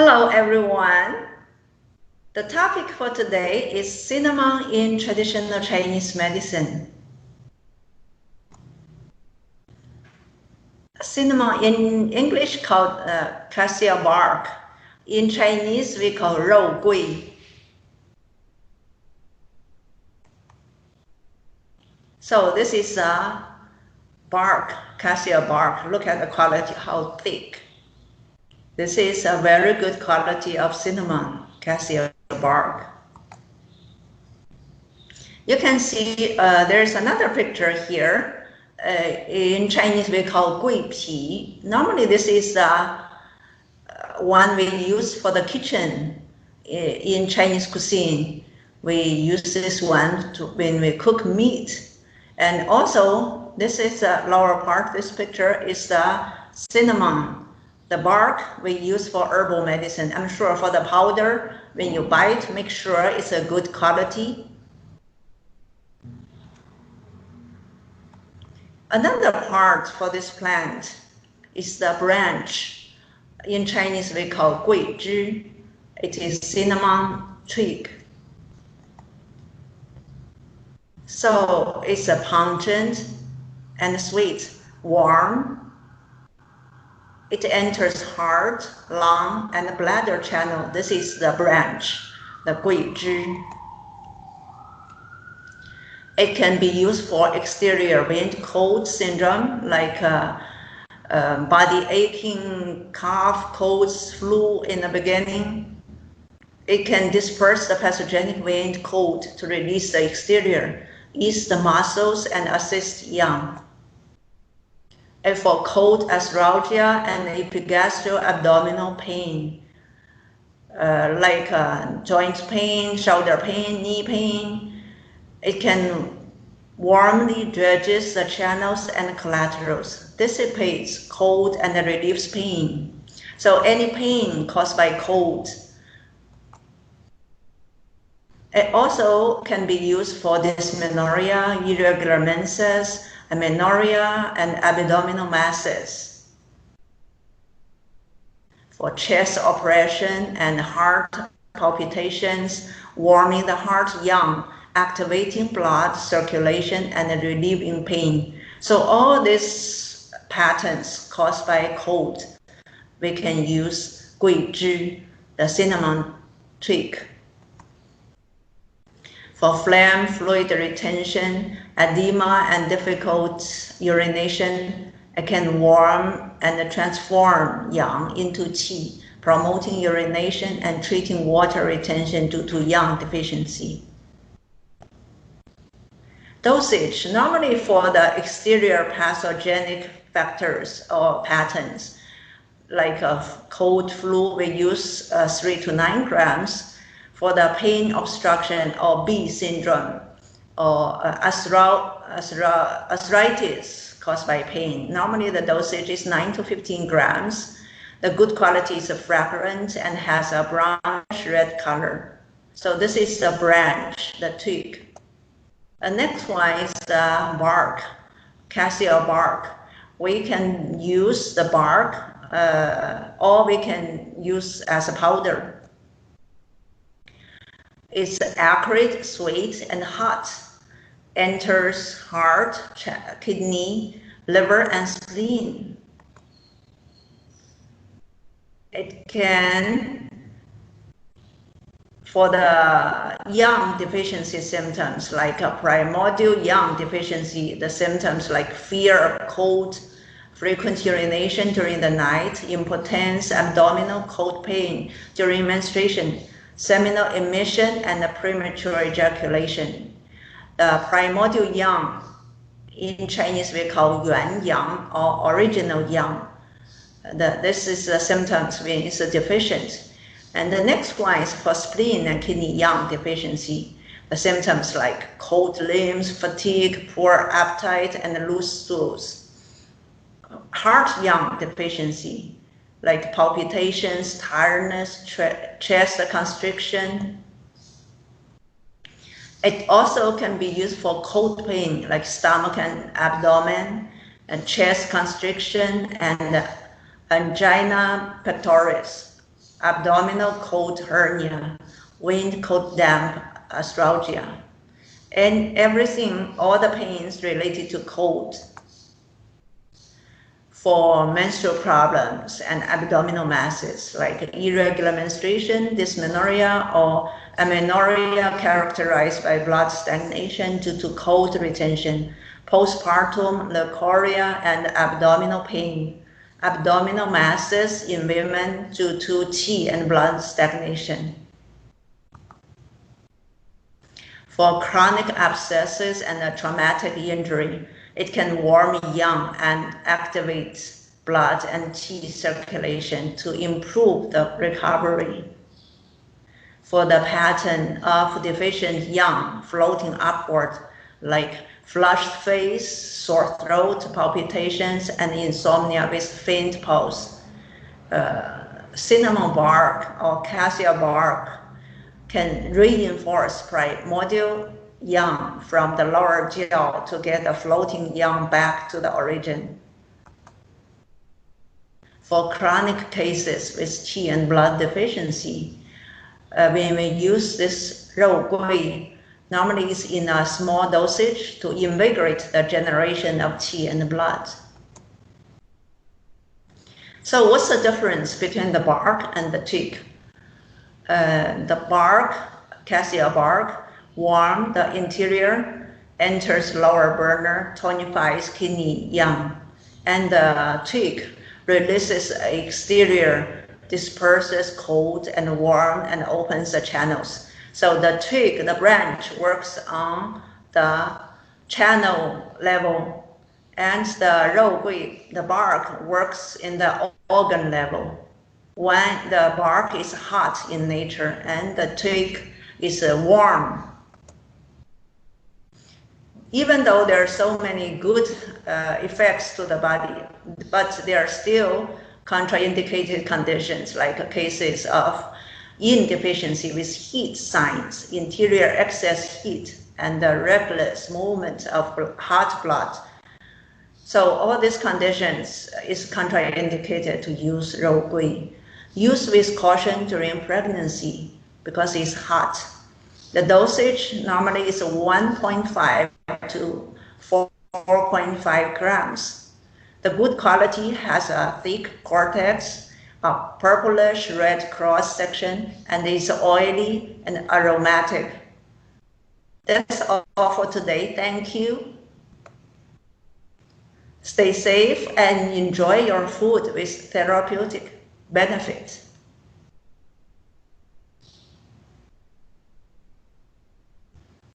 Hello everyone. The topic for today is cinnamon in traditional Chinese medicine. Cinnamon in English called cassia bark. In Chinese we call 肉桂. So this is a bark, cassia bark. Look at the quality, how thick. This is a very good quality of cinnamon, cassia bark. You can see there's another picture here. In Chinese we call 桂皮. Normally this is one we use for the kitchen in Chinese cuisine. We use this one when we cook meat. And also this is the lower part, this picture is the cinnamon. The bark we use for herbal medicine. I'm sure for the powder, when you buy it, make sure it's a good quality. Another part for this plant is the branch. In Chinese we call 桂枝. It is cinnamon twig. So it's a pungent and sweet, warm. It enters heart, lung, and bladder channel. This is the branch, the 桂枝. It can be used for exterior wind cold syndrome, like body aching, cough, colds, flu in the beginning. It can disperse the pathogenic wind cold to release the exterior, ease the muscles, and assist young. And for cold arthralgia and epigastrial abdominal pain, like joint pain, shoulder pain, knee pain, it can warmly dredges the channels and collaterals, dissipates cold and relieves pain. So any pain caused by cold. It also can be used for dysmenorrhea, irregular menses, amenorrhea, and abdominal masses. For chest operation and heart palpitations, warming the heart young, activating blood circulation, and relieving pain. So all these patterns caused by cold, we can use 桂枝, the cinnamon twig. For phlegm, fluid retention, edema, and difficult urination, it can warm and transform yang into qi, promoting urination and treating water retention due to yang deficiency. Dosage, normally for the exterior pathogenic factors or patterns, like cold flu, we use 3 to 9 grams. For the pain obstruction or B syndrome or arthritis caused by pain, normally the dosage is 9 to 15 grams. The good quality is fragrant and has a brownish red color. So this is the branch, the twig. The next one is the bark, cassia bark. We can use the bark or we can use as a powder. It's acrid, sweet, and hot. Enters heart, kidney, liver, and spleen. It can, for the yang deficiency symptoms, like a primordial yang deficiency, the symptoms like fear of cold, frequent urination during the night, impotence, abdominal cold pain during menstruation, seminal emission, and premature ejaculation. The primordial yang, in Chinese we call yuan yang or original yang. This is the symptoms when it's deficient. And the next one is for spleen and kidney yang deficiency. The symptoms like cold limbs, fatigue, poor appetite, and loose stools. Heart yang deficiency, like palpitations, tiredness, chest constriction. It also can be used for cold pain, like stomach and abdomen, and chest constriction, and angina pectoris. abdominal cold hernia, wind cold damp arthralgia, and everything, all the pains related to cold. For menstrual problems and abdominal masses like irregular menstruation, dysmenorrhea, or amenorrhea characterized by blood stagnation due to cold retention, postpartum leukorrhea, and abdominal pain, abdominal masses in women due to qi and blood stagnation. For chronic abscesses and a traumatic injury, it can warm young and activate blood and qi circulation to improve the recovery. For the pattern of deficient yang floating upward, like flushed face, sore throat, palpitations, and insomnia with faint pulse, cinnamon bark or cassia bark can reinforce primordial yang from the lower jaw to get the floating yang back to the origin. For chronic cases with qi and blood deficiency, when we use this rou gui, normally it's in a small dosage to invigorate the generation of qi and blood. So what's the difference between the bark and the twig? The bark, cassia bark, warm the interior, enters lower burner, tonifies kidney yang, and the twig releases exterior, disperses cold and warm, and opens the channels. So the twig, the branch, works on the channel level, and the rou gui, the bark, works in the organ level. When the bark is hot in nature and the twig is warm. Even though there are so many good effects to the body, but there are still contraindicated conditions like cases of yin deficiency with heat signs, interior excess heat, and the reckless movement of hot blood. So all these conditions is contraindicated to use rou gui. Use with caution during pregnancy because it's hot. The dosage normally is 1.5 to 4.5 grams. The good quality has a thick cortex, a purplish red cross section, and is oily and aromatic. That's all for today. Thank you. Stay safe and enjoy your food with therapeutic benefit.